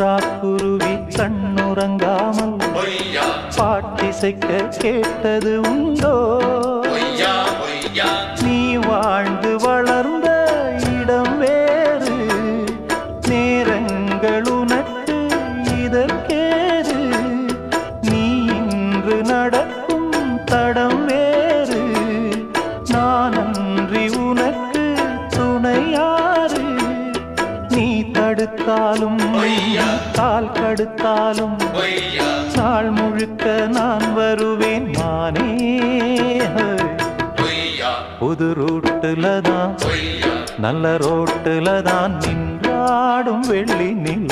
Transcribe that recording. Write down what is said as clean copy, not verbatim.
புறாக்குருவி கண்ணுறங்காமல் பாட்டிசைக்க கேட்டது உண்டோ? நீ வாழ்ந்து வளர்ந்த இடம் வேறு, நேரங்கள் உனக்கு இதற்கேது. நீ இன்று நடக்கும் தடம் வேறு, நான் அன்றி உனக்கு துணையாறு. நீ தடுத்தாலும் கால் கடுத்தாலும் நாள் முழுக்க நான் வருவேன் மானே. புது ரூட்டுல தான் நல்ல ரோட்டுல தான் நின்றாடும் வெள்ளி நில.